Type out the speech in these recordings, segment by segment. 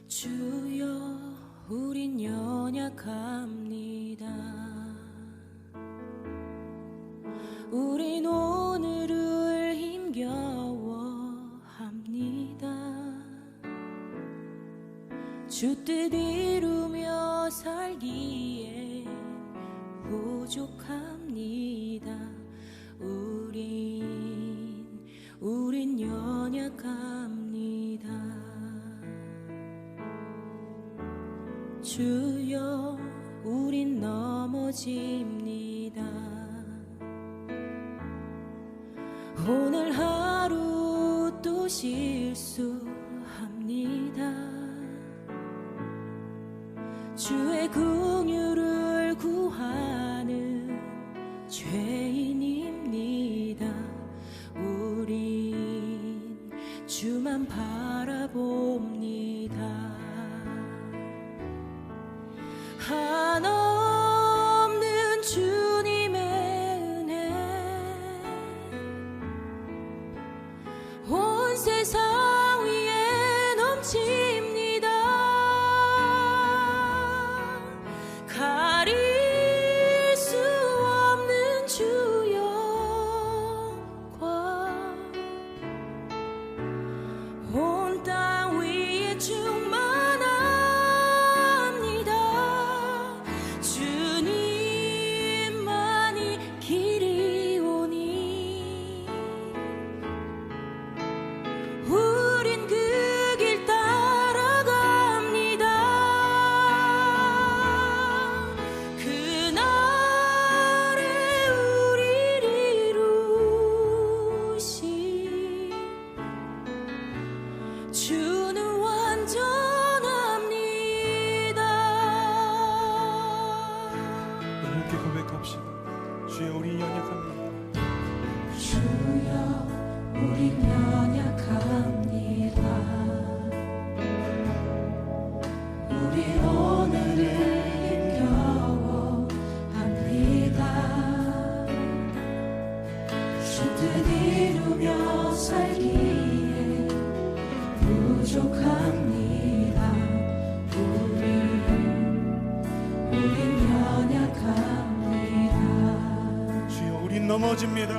주여 우린 연약합니다. 우린 오늘을 힘겨워합니다. 주 뜻 이루며 살기에 부족합니다. 우린 연약합니다. 주여 우린 넘어집니다. 오늘 하루 또 실수합니다. 주의 긍휼을 구하는 죄인입니다. 우린 주만 바라봅니다. 한없는 주님의 은혜 온 세상 위에 넘칩니다. 가릴 수 없는 주 영광 온 땅 위에 충만합니다. 주님만이 길이오니 우린 그 길 따라갑니다. 그날에 우리를 이루신 주는 완전합니다. 함께 고백합시다. 주여 우리 연약합니다. 주여 우린 연약합니다. 우린 오늘을 힘겨워합니다. 주 뜻 이루며 살기에 부족합니다. 우린 연약합니다. 주여 우린 넘어집니다.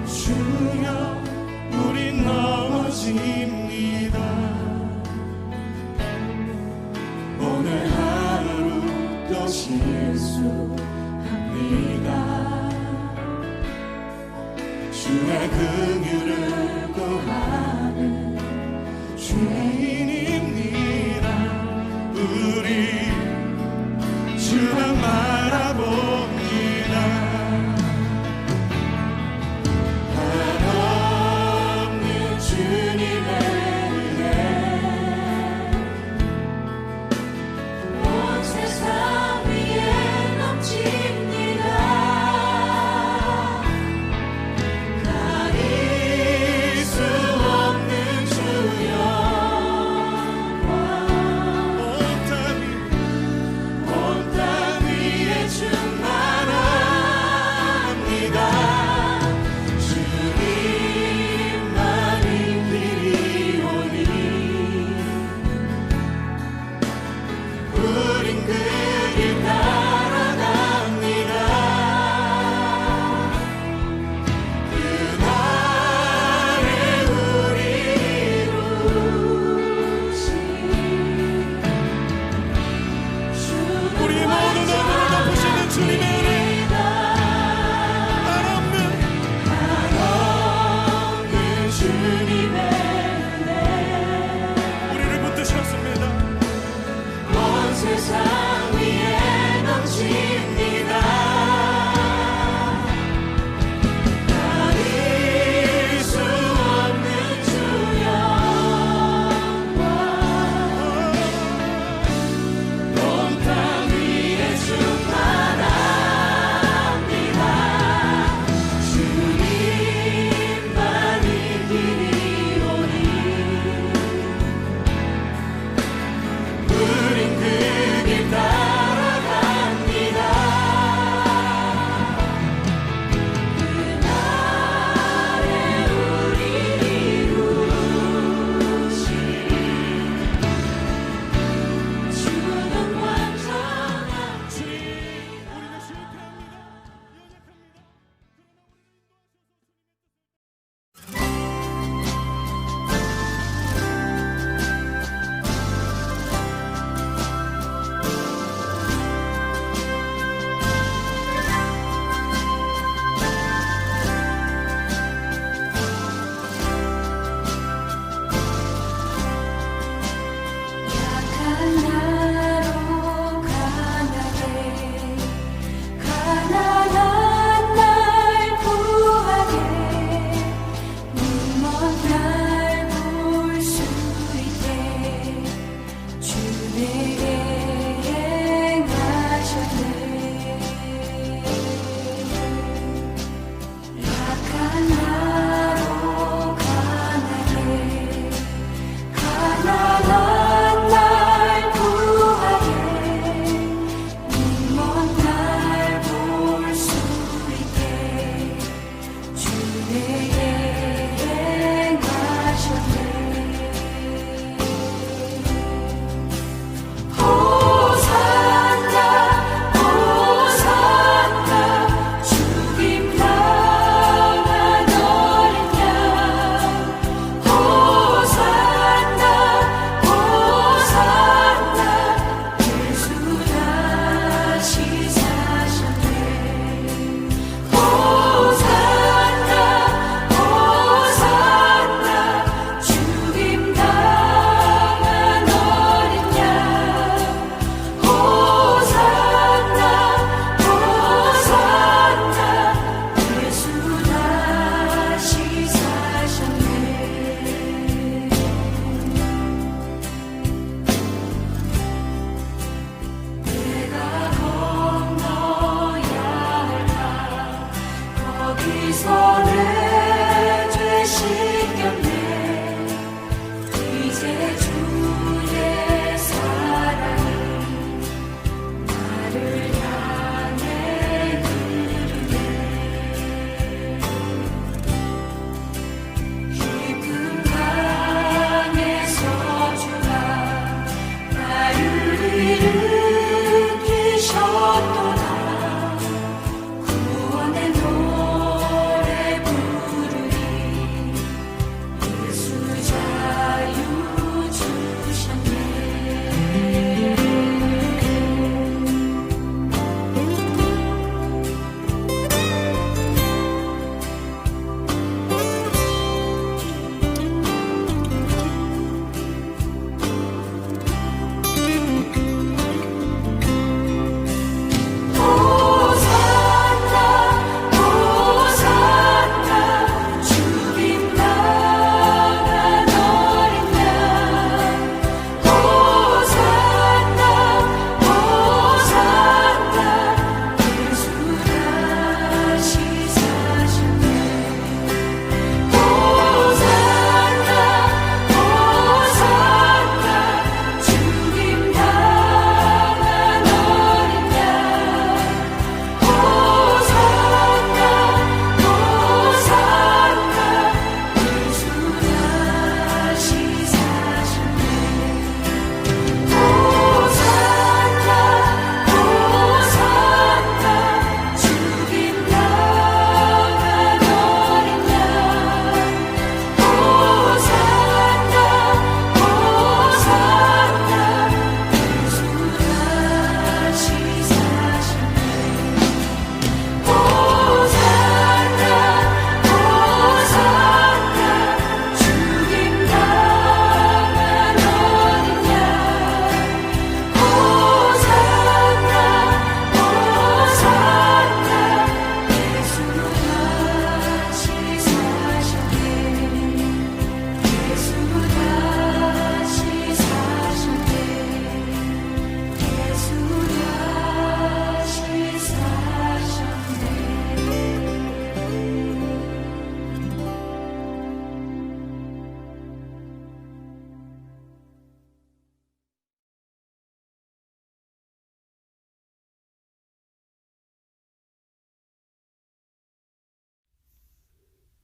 주여 우린 넘어집니다. 오늘 하루 또 실수합니다. 주의 긍휼을 구하는 죄인입니다. 우리 주만 바라봅니다. 한없는 주님의 은혜 온 세상 위에 넘칩니다. 가릴 수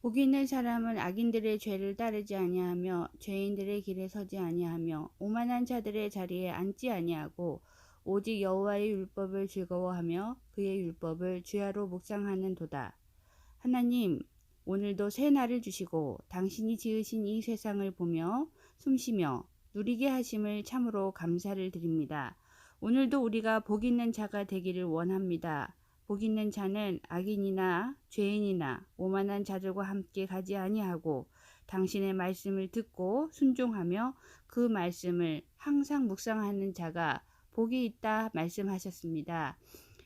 복이 있는 사람은 악인들의 죄를 따르지 아니하며 죄인들의 길에 서지 아니하며 오만한 자들의 자리에 앉지 아니하고 오직 여호와의 율법을 즐거워하며 그의 율법을 주야로 묵상하는도다. 하나님, 오늘도 새 날을 주시고 당신이 지으신 이 세상을 보며 숨쉬며 누리게 하심을 참으로 감사를 드립니다. 오늘도 우리가 복 있는 자가 되기를 원합니다. 복 있는 자는 악인이나 죄인이나 오만한 자들과 함께 가지 아니하고 당신의 말씀을 듣고 순종하며 그 말씀을 항상 묵상하는 자가 복이 있다 말씀하셨습니다.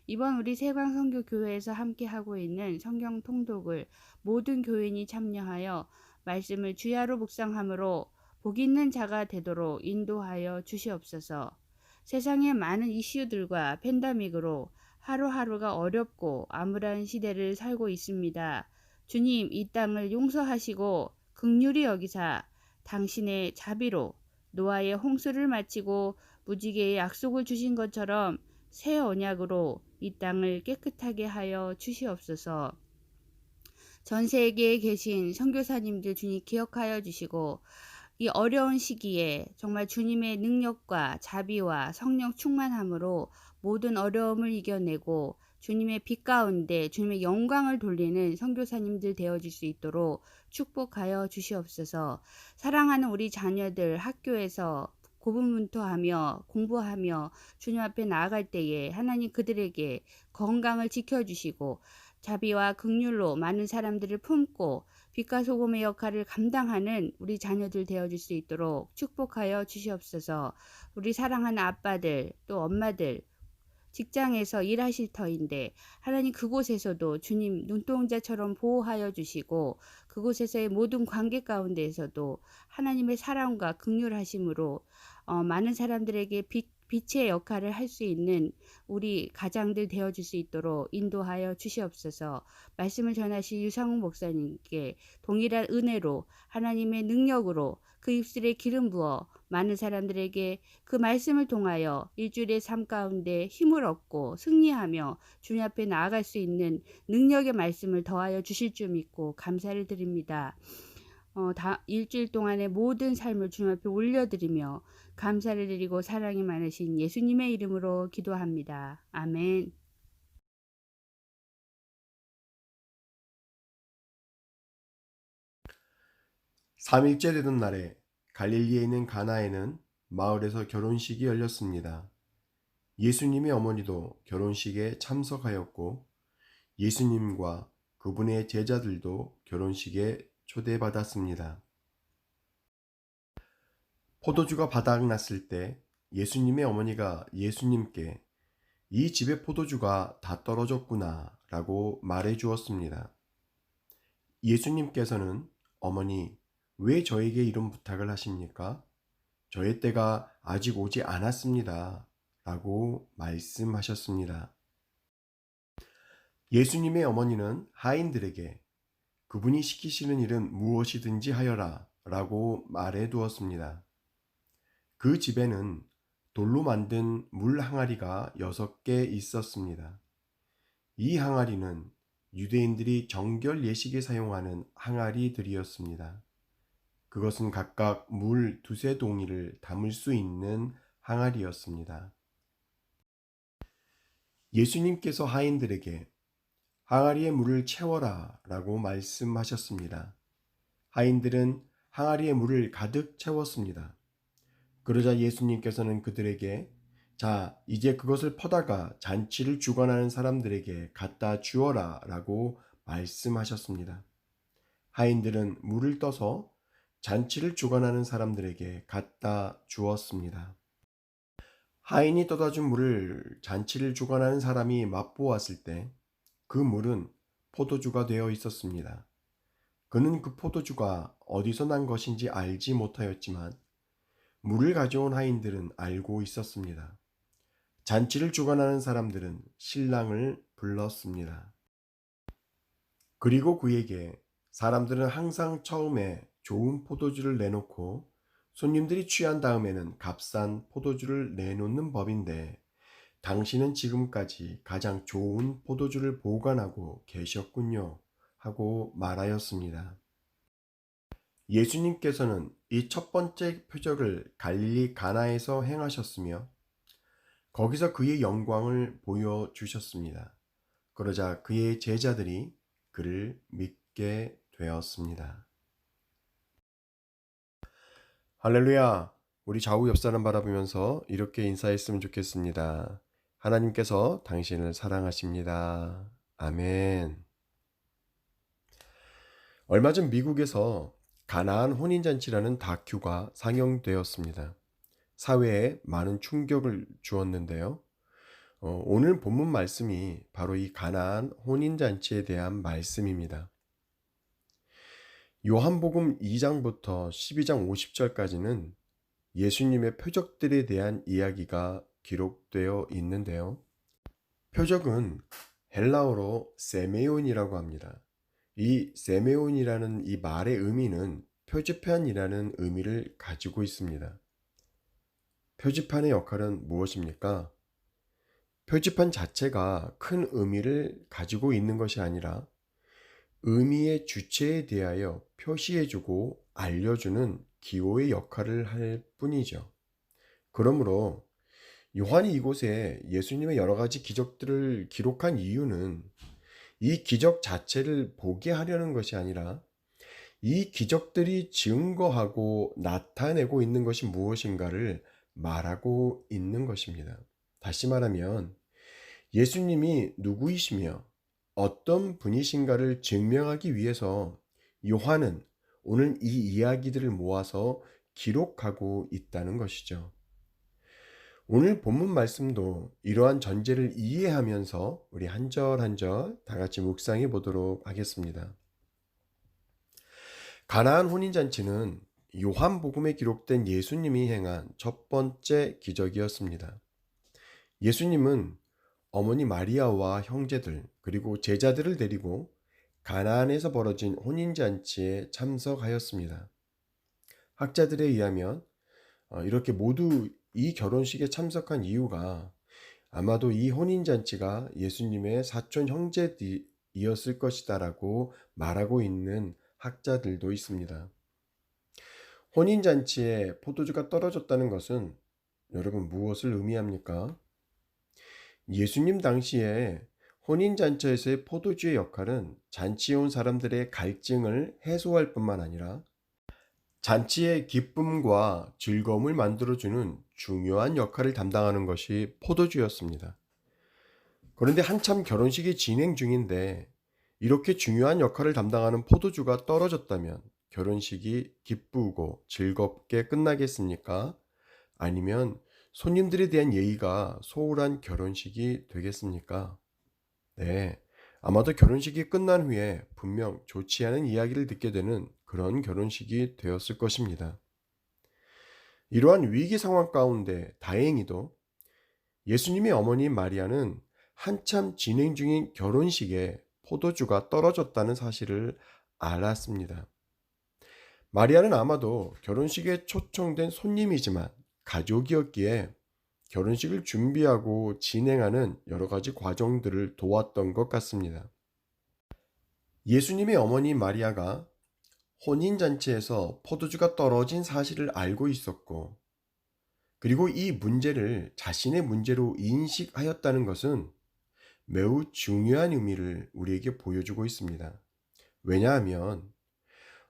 이번 우리 세광선교교회에서 함께 하고 있는 성경 통독을 모든 교인이 참여하여 말씀을 주야로 묵상함으로 복 있는 자가 되도록 인도하여 주시옵소서. 세상의 많은 이슈들과 팬데믹으로 하루하루가 어렵고 암울한 시대를 살고 있습니다. 주님, 이 땅을 용서하시고 긍휼히 여기사 당신의 자비로 노아의 홍수를 마치고 무지개의 약속을 주신 것처럼 새 언약으로 이 땅을 깨끗하게 하여 주시옵소서. 전 세계에 계신 선교사님들 주님 기억하여 주시고 이 어려운 시기에 정말 주님의 능력과 자비와 성령 충만함으로 모든 어려움을 이겨내고 주님의 빛 가운데 주님의 영광을 돌리는 선교사님들 되어줄 수 있도록 축복하여 주시옵소서. 사랑하는 우리 자녀들 학교에서 고분문토하며 공부하며 주님 앞에 나아갈 때에 하나님 그들에게 건강을 지켜주시고 자비와 긍휼로 많은 사람들을 품고 빛과 소금의 역할을 감당하는 우리 자녀들 되어줄 수 있도록 축복하여 주시옵소서. 우리 사랑하는 아빠들 또 엄마들 직장에서 일하실 터인데 하나님 그곳에서도 주님 눈동자처럼 보호하여 주시고 그곳에서의 모든 관계 가운데에서도 하나님의 사랑과 긍휼하심으로 많은 사람들에게 빛의 역할을 할 수 있는 우리 가장들 되어줄 수 있도록 인도하여 주시옵소서. 말씀을 전하신 유상욱 목사님께 동일한 은혜로 하나님의 능력으로 그 입술에 기름 부어 많은 사람들에게 그 말씀을 통하여 일주일의 삶 가운데 힘을 얻고 승리하며 주님 앞에 나아갈 수 있는 능력의 말씀을 더하여 주실 줄 믿고 감사를 드립니다. 일주일 동안의 모든 삶을 주님 앞에 올려드리며 감사를 드리고 사랑이 많으신 예수님의 이름으로 기도합니다. 아멘. 삼일째 되던 날에 갈릴리에 있는 가나에는 마을에서 결혼식이 열렸습니다. 예수님의 어머니도 결혼식에 참석하였고 예수님과 그분의 제자들도 결혼식에 초대받았습니다. 포도주가 바닥났을 때 예수님의 어머니가 예수님께 이 집의 포도주가 다 떨어졌구나 라고 말해 주었습니다. 예수님께서는 어머니, 왜 저에게 이런 부탁을 하십니까? 저의 때가 아직 오지 않았습니다 라고 말씀하셨습니다. 예수님의 어머니는 하인들에게 그분이 시키시는 일은 무엇이든지 하여라 라고 말해 두었습니다. 그 집에는 돌로 만든 물 항아리가 6개 있었습니다. 이 항아리는 유대인들이 정결 예식에 사용하는 항아리들이었습니다. 그것은 각각 물 2~3동이를 담을 수 있는 항아리였습니다. 예수님께서 하인들에게 항아리에 물을 채워라 라고 말씀하셨습니다. 하인들은 항아리에 물을 가득 채웠습니다. 그러자 예수님께서는 그들에게 자, 이제 그것을 퍼다가 잔치를 주관하는 사람들에게 갖다 주어라 라고 말씀하셨습니다. 하인들은 물을 떠서 잔치를 주관하는 사람들에게 갖다 주었습니다. 하인이 떠다 준 물을 잔치를 주관하는 사람이 맛보았을 때 그 물은 포도주가 되어 있었습니다. 그는 그 포도주가 어디서 난 것인지 알지 못하였지만 물을 가져온 하인들은 알고 있었습니다. 잔치를 주관하는 사람들은 신랑을 불렀습니다. 그리고 그에게 사람들은 항상 처음에 좋은 포도주를 내놓고 손님들이 취한 다음에는 값싼 포도주를 내놓는 법인데 당신은 지금까지 가장 좋은 포도주를 보관하고 계셨군요 하고 말하였습니다. 예수님께서는 이 첫 번째 표적을 갈릴리 가나에서 행하셨으며 거기서 그의 영광을 보여주셨습니다. 그러자 그의 제자들이 그를 믿게 되었습니다. 할렐루야! 우리 좌우 옆 사람 바라보면서 이렇게 인사했으면 좋겠습니다. 하나님께서 당신을 사랑하십니다. 아멘. 얼마 전 미국에서 가나안 혼인잔치라는 다큐가 상영되었습니다. 사회에 많은 충격을 주었는데요. 오늘 본문 말씀이 바로 이 가나안 혼인잔치에 대한 말씀입니다. 요한복음 2장부터 12장 50절까지는 예수님의 표적들에 대한 이야기가 기록되어 있는데요. 표적은 헬라어로 세메온이라고 합니다. 이 세메온이라는 이 말의 의미는 표지판이라는 의미를 가지고 있습니다. 표지판의 역할은 무엇입니까? 표지판 자체가 큰 의미를 가지고 있는 것이 아니라 의미의 주체에 대하여 표시해주고 알려주는 기호의 역할을 할 뿐이죠. 그러므로 요한이 이곳에 예수님의 여러 가지 기적들을 기록한 이유는 이 기적 자체를 보게 하려는 것이 아니라 이 기적들이 증거하고 나타내고 있는 것이 무엇인가를 말하고 있는 것입니다. 다시 말하면 예수님이 누구이시며 어떤 분이신가를 증명하기 위해서 요한은 오늘 이 이야기들을 모아서 기록하고 있다는 것이죠. 오늘 본문 말씀도 이러한 전제를 이해하면서 우리 한 절 한 절 다 같이 묵상해 보도록 하겠습니다. 가나안 혼인잔치는 요한복음에 기록된 예수님이 행한 첫 번째 기적이었습니다. 예수님은 어머니 마리아와 형제들 그리고 제자들을 데리고 가나안에서 벌어진 혼인잔치에 참석하였습니다. 학자들에 의하면 이렇게 모두 이 결혼식에 참석한 이유가 아마도 이 혼인잔치가 예수님의 사촌 형제이었을 것이다라고 말하고 있는 학자들도 있습니다. 혼인잔치에 포도주가 떨어졌다는 것은 여러분 무엇을 의미합니까? 예수님 당시에 혼인잔치에서의 포도주의 역할은 잔치에 온 사람들의 갈증을 해소할 뿐만 아니라 잔치의 기쁨과 즐거움을 만들어주는 중요한 역할을 담당하는 것이 포도주였습니다. 그런데 한참 결혼식이 진행 중인데 이렇게 중요한 역할을 담당하는 포도주가 떨어졌다면 결혼식이 기쁘고 즐겁게 끝나겠습니까? 아니면 손님들에 대한 예의가 소홀한 결혼식이 되겠습니까? 네, 아마도 결혼식이 끝난 후에 분명 좋지 않은 이야기를 듣게 되는 그런 결혼식이 되었을 것입니다. 이러한 위기 상황 가운데 다행히도 예수님의 어머니 마리아는 한참 진행 중인 결혼식에 포도주가 떨어졌다는 사실을 알았습니다. 마리아는 아마도 결혼식에 초청된 손님이지만 가족이었기에 결혼식을 준비하고 진행하는 여러 가지 과정들을 도왔던 것 같습니다. 예수님의 어머니 마리아가 혼인잔치에서 포도주가 떨어진 사실을 알고 있었고, 그리고 이 문제를 자신의 문제로 인식하였다는 것은 매우 중요한 의미를 우리에게 보여주고 있습니다. 왜냐하면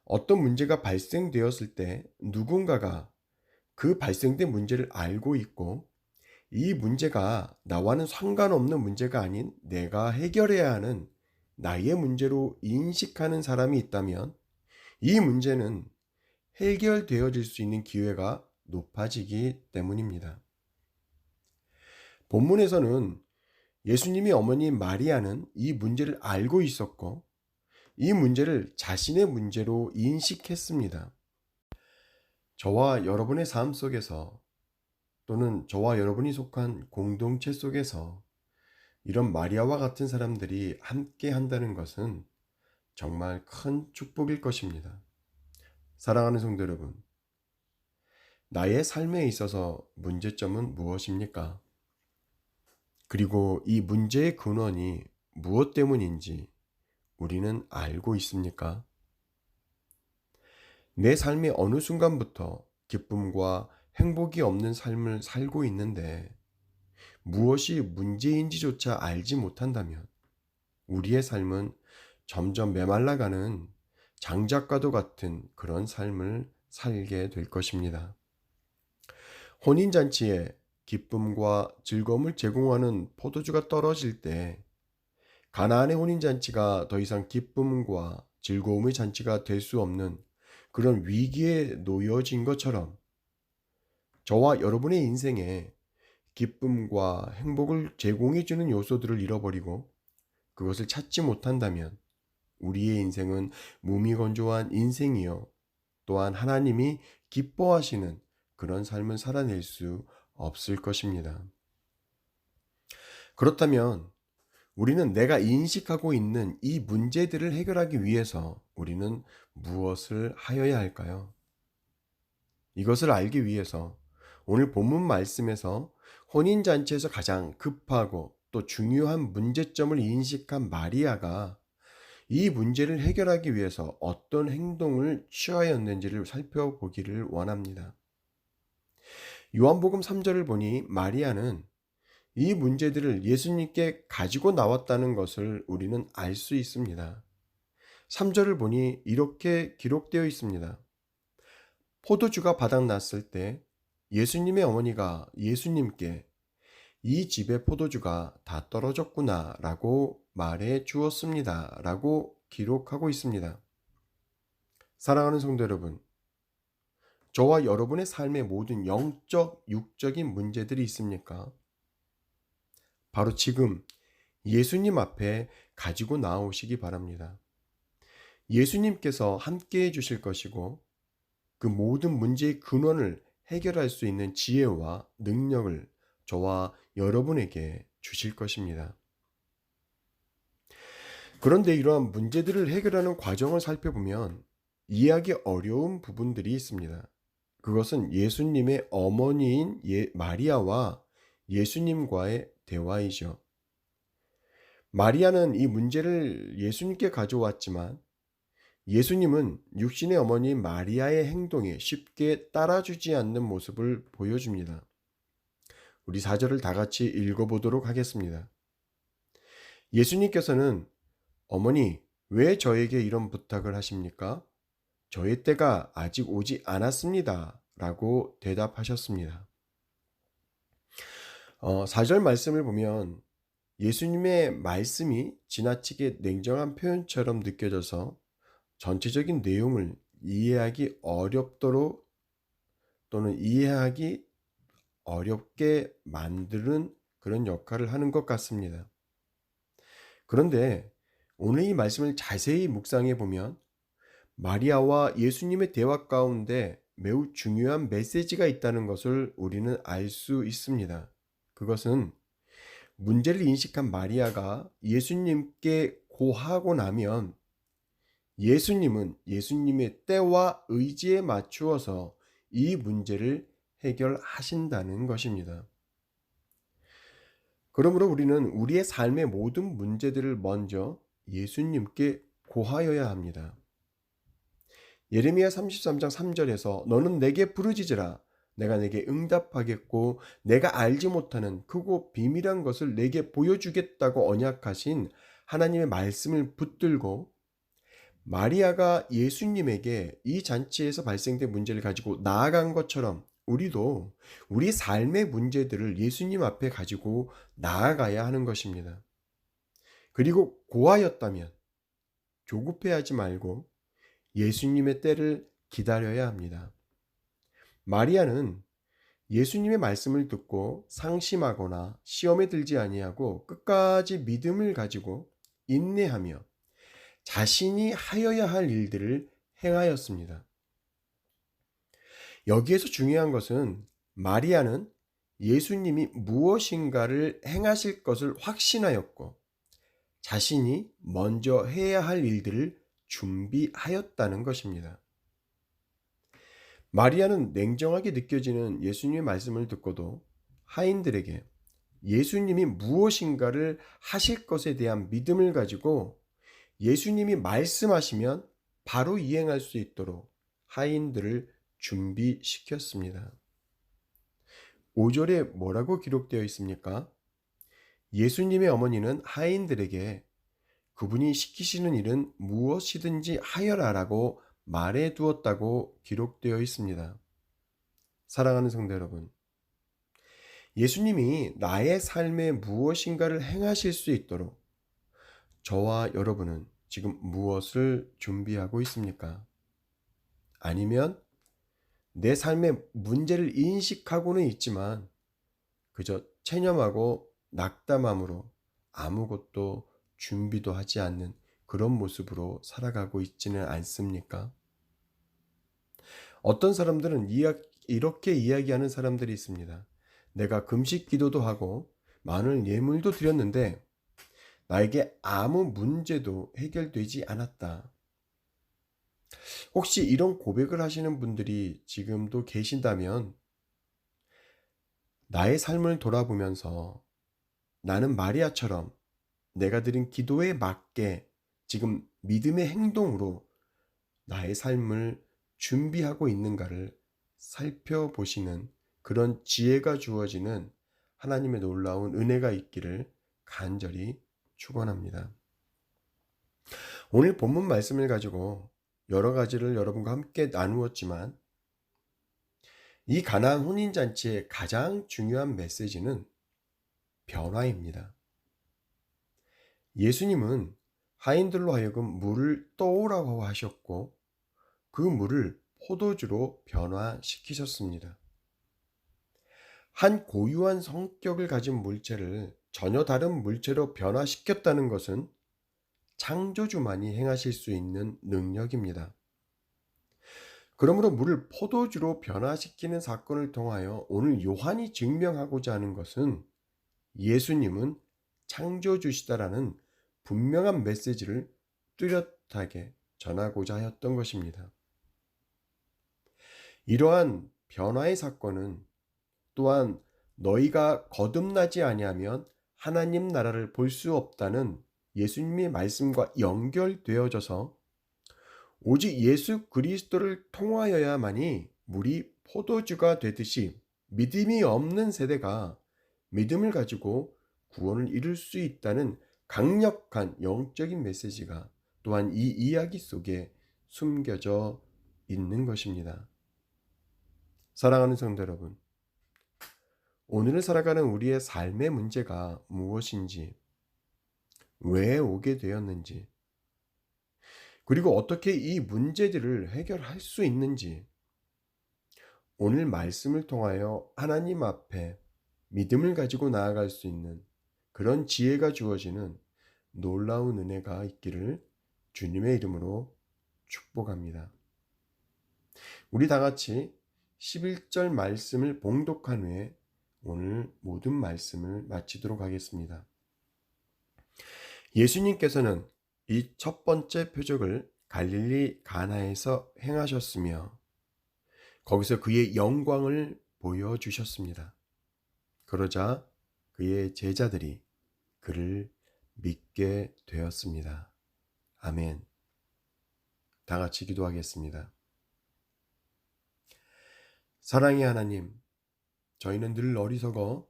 어떤 문제가 발생되었을 때 누군가가 그 발생된 문제를 알고 있고 이 문제가 나와는 상관없는 문제가 아닌 내가 해결해야 하는 나의 문제로 인식하는 사람이 있다면 이 문제는 해결되어질 수 있는 기회가 높아지기 때문입니다. 본문에서는 예수님의 어머니 마리아는 이 문제를 알고 있었고 이 문제를 자신의 문제로 인식했습니다. 저와 여러분의 삶 속에서 또는 저와 여러분이 속한 공동체 속에서 이런 마리아와 같은 사람들이 함께 한다는 것은 정말 큰 축복일 것입니다. 사랑하는 성도 여러분, 나의 삶에 있어서 문제점은 무엇입니까? 그리고 이 문제의 근원이 무엇 때문인지 우리는 알고 있습니까? 내 삶의 어느 순간부터 기쁨과 행복이 없는 삶을 살고 있는데 무엇이 문제인지조차 알지 못한다면 우리의 삶은 점점 메말라가는 장작과도 같은 그런 삶을 살게 될 것입니다. 혼인잔치에 기쁨과 즐거움을 제공하는 포도주가 떨어질 때 가나안의 혼인잔치가 더 이상 기쁨과 즐거움의 잔치가 될 수 없는 그런 위기에 놓여진 것처럼 저와 여러분의 인생에 기쁨과 행복을 제공해주는 요소들을 잃어버리고 그것을 찾지 못한다면 우리의 인생은 무미건조한 인생이요. 또한 하나님이 기뻐하시는 그런 삶을 살아낼 수 없을 것입니다. 그렇다면 우리는 내가 인식하고 있는 이 문제들을 해결하기 위해서 우리는 무엇을 하여야 할까요? 이것을 알기 위해서 오늘 본문 말씀에서 혼인잔치에서 가장 급하고 또 중요한 문제점을 인식한 마리아가 이 문제를 해결하기 위해서 어떤 행동을 취하였는지를 살펴보기를 원합니다. 요한복음 3절을 보니 마리아는 이 문제들을 예수님께 가지고 나왔다는 것을 우리는 알 수 있습니다. 3절을 보니 이렇게 기록되어 있습니다. 포도주가 바닥났을 때 예수님의 어머니가 예수님께 이 집의 포도주가 다 떨어졌구나 라고 말해 주었습니다 라고 기록하고 있습니다. 사랑하는 성도 여러분, 저와 여러분의 삶의 모든 영적, 육적인 문제들이 있습니까? 바로 지금 예수님 앞에 가지고 나오시기 바랍니다. 예수님께서 함께 해주실 것이고 그 모든 문제의 근원을 해결할 수 있는 지혜와 능력을 저와 여러분에게 주실 것입니다. 그런데 이러한 문제들을 해결하는 과정을 살펴보면 이해하기 어려운 부분들이 있습니다. 그것은 예수님의 어머니인 마리아와 예수님과의 대화이죠. 마리아는 이 문제를 예수님께 가져왔지만 예수님은 육신의 어머니 마리아의 행동에 쉽게 따라주지 않는 모습을 보여줍니다. 우리 4절을 다 같이 읽어보도록 하겠습니다. 예수님께서는 어머니, 왜 저에게 이런 부탁을 하십니까? 저의 때가 아직 오지 않았습니다. 라고 대답하셨습니다. 4절 말씀을 보면 예수님의 말씀이 지나치게 냉정한 표현처럼 느껴져서 전체적인 내용을 이해하기 어렵도록 또는 이해하기 어렵게 만드는 그런 역할을 하는 것 같습니다. 그런데 오늘 이 말씀을 자세히 묵상해 보면 마리아와 예수님의 대화 가운데 매우 중요한 메시지가 있다는 것을 우리는 알 수 있습니다. 그것은 문제를 인식한 마리아가 예수님께 고하고 나면 예수님은 예수님의 때와 의지에 맞추어서 이 문제를 해결하신다는 것입니다. 그러므로 우리는 우리의 삶의 모든 문제들을 먼저 예수님께 고하여야 합니다. 예레미야 33장 3절에서 너는 내게 부르짖으라 내가 내게 응답하겠고 내가 알지 못하는 크고 비밀한 것을 내게 보여주겠다고 언약하신 하나님의 말씀을 붙들고 마리아가 예수님에게 이 잔치에서 발생된 문제를 가지고 나아간 것처럼 우리도 우리 삶의 문제들을 예수님 앞에 가지고 나아가야 하는 것입니다. 그리고 고하였다면 조급해하지 말고 예수님의 때를 기다려야 합니다. 마리아는 예수님의 말씀을 듣고 상심하거나 시험에 들지 아니하고 끝까지 믿음을 가지고 인내하며 자신이 하여야 할 일들을 행하였습니다. 여기에서 중요한 것은 마리아는 예수님이 무엇인가를 행하실 것을 확신하였고 자신이 먼저 해야 할 일들을 준비하였다는 것입니다. 마리아는 냉정하게 느껴지는 예수님의 말씀을 듣고도 하인들에게 예수님이 무엇인가를 하실 것에 대한 믿음을 가지고 예수님이 말씀하시면 바로 이행할 수 있도록 하인들을 준비시켰습니다. 5절에 뭐라고 기록되어 있습니까? 예수님의 어머니는 하인들에게 그분이 시키시는 일은 무엇이든지 하여라라고 말해 두었다고 기록되어 있습니다. 사랑하는 성도 여러분, 예수님이 나의 삶에 무엇인가를 행하실 수 있도록 저와 여러분은 지금 무엇을 준비하고 있습니까? 아니면 내 삶의 문제를 인식하고는 있지만 그저 체념하고 낙담함으로 아무것도 준비도 하지 않는 그런 모습으로 살아가고 있지는 않습니까? 어떤 사람들은 이렇게 이야기하는 사람들이 있습니다. 내가 금식 기도도 하고 많은 예물도 드렸는데 나에게 아무 문제도 해결되지 않았다. 혹시 이런 고백을 하시는 분들이 지금도 계신다면 나의 삶을 돌아보면서 나는 마리아처럼 내가 드린 기도에 맞게 지금 믿음의 행동으로 나의 삶을 준비하고 있는가를 살펴보시는 그런 지혜가 주어지는 하나님의 놀라운 은혜가 있기를 간절히 축원합니다. 오늘 본문 말씀을 가지고 여러 가지를 여러분과 함께 나누었지만 이 가나안 혼인잔치의 가장 중요한 메시지는 변화입니다. 예수님은 하인들로 하여금 물을 떠오라고 하셨고 그 물을 포도주로 변화시키셨습니다. 한 고유한 성격을 가진 물체를 전혀 다른 물체로 변화시켰다는 것은 창조주만이 행하실 수 있는 능력입니다. 그러므로 물을 포도주로 변화시키는 사건을 통하여 오늘 요한이 증명하고자 하는 것은 예수님은 창조주시다라는 분명한 메시지를 뚜렷하게 전하고자 하였던 것입니다. 이러한 변화의 사건은 또한 너희가 거듭나지 아니하면 하나님 나라를 볼 수 없다는 예수님의 말씀과 연결되어져서 오직 예수 그리스도를 통하여야만이 물이 포도주가 되듯이 믿음이 없는 세대가 믿음을 가지고 구원을 이룰 수 있다는 강력한 영적인 메시지가 또한 이 이야기 속에 숨겨져 있는 것입니다. 사랑하는 성도 여러분, 오늘을 살아가는 우리의 삶의 문제가 무엇인지, 왜 오게 되었는지, 그리고 어떻게 이 문제들을 해결할 수 있는지 오늘 말씀을 통하여 하나님 앞에 믿음을 가지고 나아갈 수 있는 그런 지혜가 주어지는 놀라운 은혜가 있기를 주님의 이름으로 축복합니다. 우리 다 같이 11절 말씀을 봉독한 후에 오늘 모든 말씀을 마치도록 하겠습니다. 예수님께서는 이 첫 번째 표적을 갈릴리 가나에서 행하셨으며 거기서 그의 영광을 보여주셨습니다. 그러자 그의 제자들이 그를 믿게 되었습니다. 아멘. 다 같이 기도하겠습니다. 사랑의 하나님, 저희는 늘 어리석어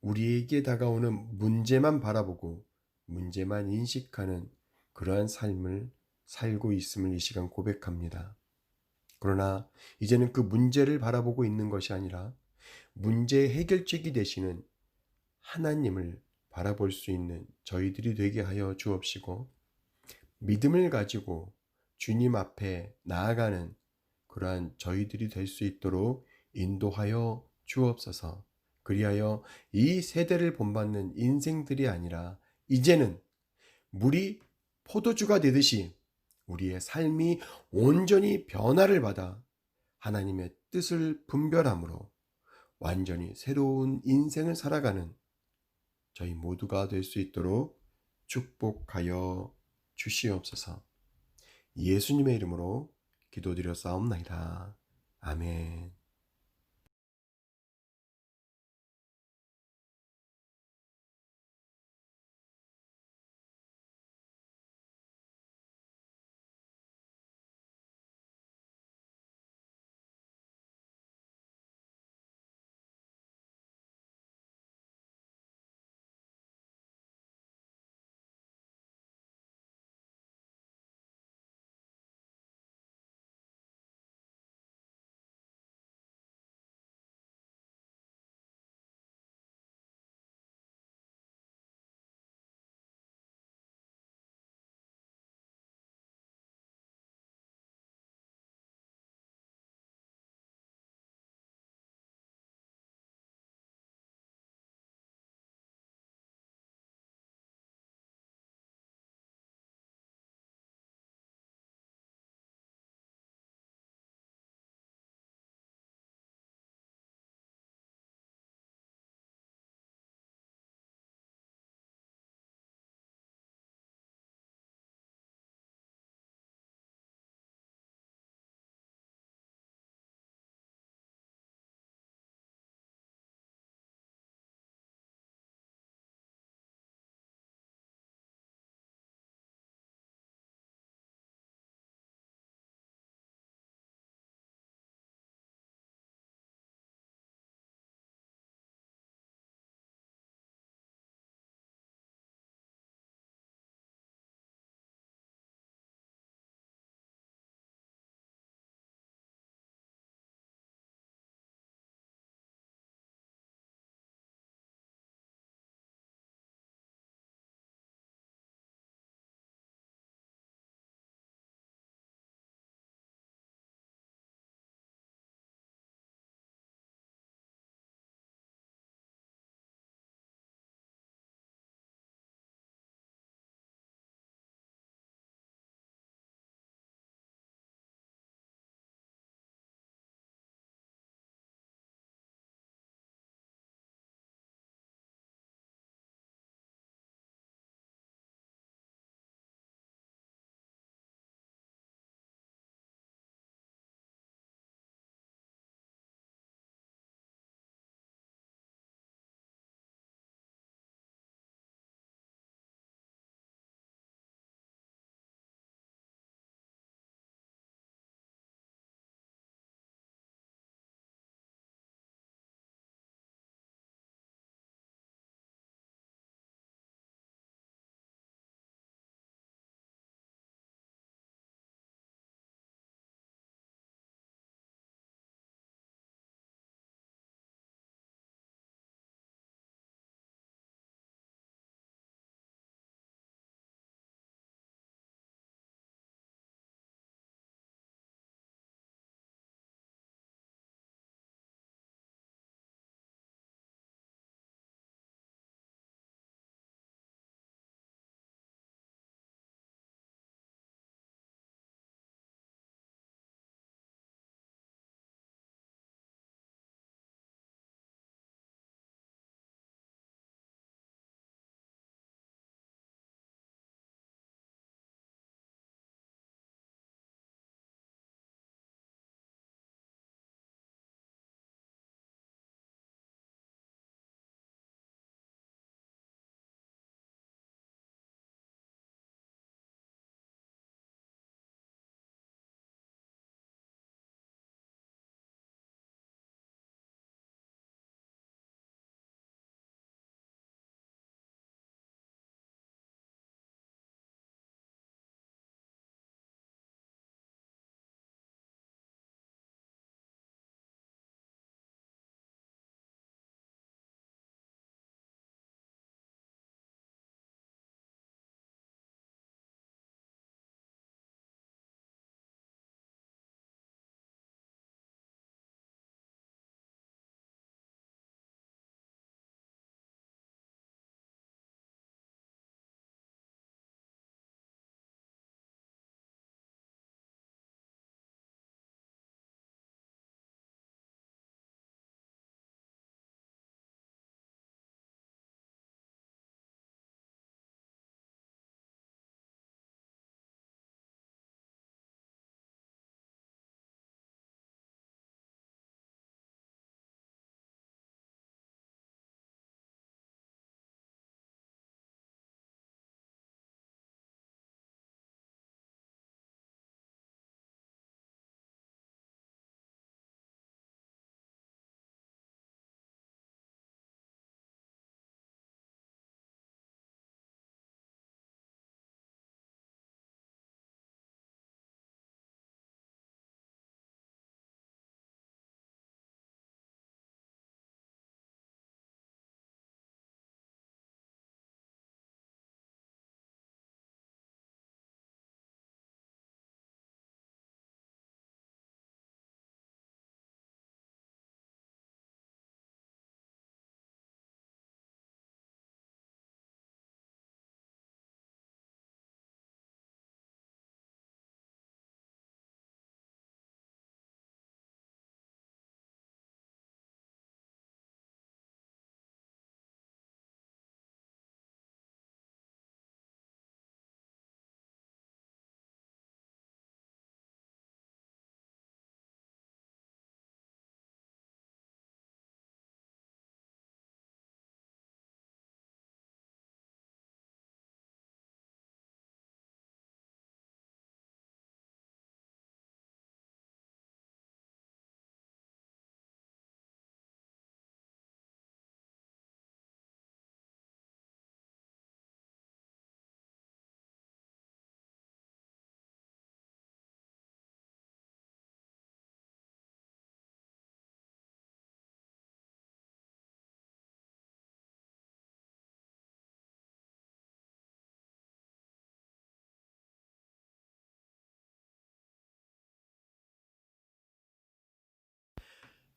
우리에게 다가오는 문제만 바라보고 문제만 인식하는 그러한 삶을 살고 있음을 이 시간 고백합니다. 그러나 이제는 그 문제를 바라보고 있는 것이 아니라 문제의 해결책이 되시는 하나님을 바라볼 수 있는 저희들이 되게 하여 주옵시고 믿음을 가지고 주님 앞에 나아가는 그러한 저희들이 될 수 있도록 인도하여 주옵소서. 그리하여 이 세대를 본받는 인생들이 아니라 이제는 물이 포도주가 되듯이 우리의 삶이 온전히 변화를 받아 하나님의 뜻을 분별함으로 완전히 새로운 인생을 살아가는 저희 모두가 될 수 있도록 축복하여 주시옵소서. 예수님의 이름으로 기도드렸사옵나이다. 아멘.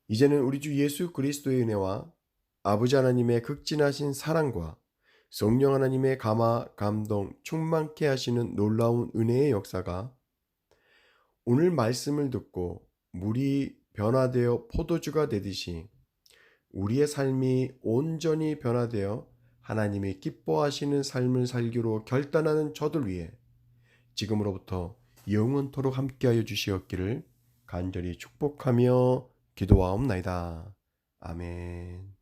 이제는 우리 주 예수 그리스도의 은혜와 아버지 하나님의 극진하신 사랑과 성령 하나님의 감화, 감동, 충만케 하시는 놀라운 은혜의 역사가 오늘 말씀을 듣고 물이 변화되어 포도주가 되듯이 우리의 삶이 온전히 변화되어 하나님이 기뻐하시는 삶을 살기로 결단하는 저들 위해 지금으로부터 영원토록 함께하여 주시옵기를 간절히 축복하며 기도하옵나이다. 아멘.